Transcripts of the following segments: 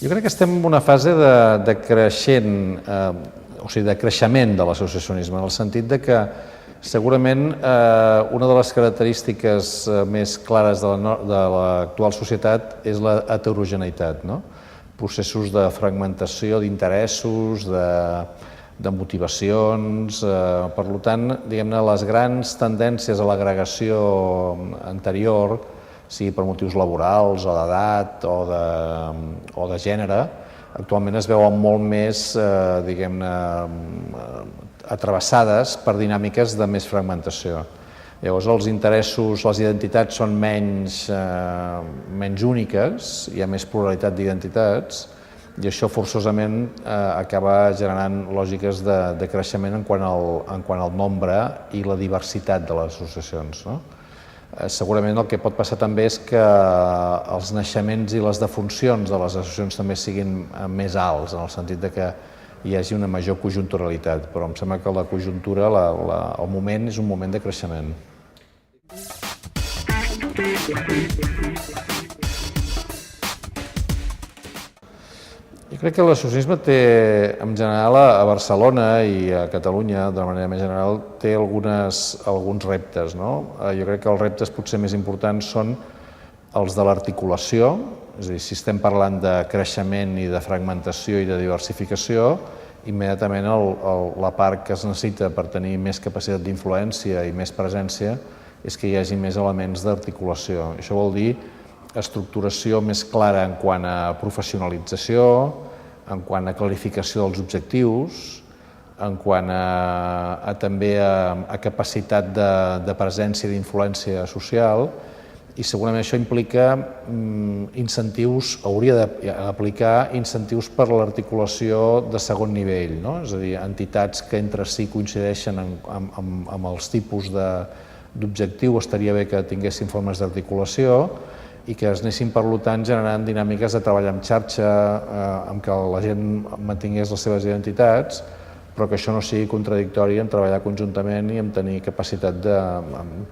Jo crec que estem en una fase de creixent, o sigui, de creixement de l'associacionisme, en el sentit de que segurament una de les característiques més clares de l'actual societat és la heterogeneïtat, no? Processos de fragmentació d'interessos, de motivacions. Per tant, diguem-ne, les grans tendències a l'agregació anterior, sigui per motius laborals o d'edat o de gènere, actualment es veuen molt més, diguem-ne, atravessades per dinàmiques de més fragmentació. Llavors, els interessos, les identitats són menys úniques, hi ha més pluralitat d'identitats, i això forçosament acaba generant lògiques de creixement en quant al nombre i la diversitat de les associacions. Segurament el que pot passar també és que els naixements i les defuncions de les associacions també siguin més alts, en el sentit que hi hagi una major conjunturalitat, però em sembla que la conjuntura, el moment, és un moment de creixement. Jo crec que l'associacionisme té, en general, a Barcelona i a Catalunya, d'una manera més general, té alguns reptes. Jo crec que els reptes potser més importants són els de l'articulació, és a dir, si estem parlant de creixement i de fragmentació i de diversificació, immediatament la part que es necessita per tenir més capacitat d'influència i més presència és que hi hagi més elements d'articulació. Això vol dir estructuració més clara en quant a professionalització, en quant a clarificació dels objectius, en quant a també a capacitat de presència i d'influència social, i segurament això implica incentius, hauria d'aplicar incentius per a l'articulació de segon nivell, és a dir, entitats que entre si coincideixen amb els tipus d'objectiu, estaria bé que tinguessin formes d'articulació i que es anessin, per tant, generant dinàmiques de treball en xarxa amb què la gent mantingués les seves identitats, però que això no sigui contradictori en treballar conjuntament i en tenir capacitat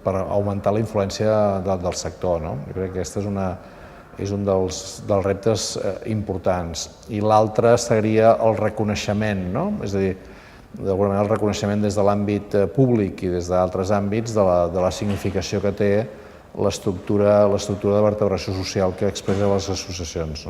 per augmentar la influència del sector. Jo crec que aquest és un dels reptes importants. I l'altre seria el reconeixement, és a dir, d'alguna manera el reconeixement des de l'àmbit públic i des d'altres àmbits de la significació que té l'estructura de vertebració social que expressa les associacions.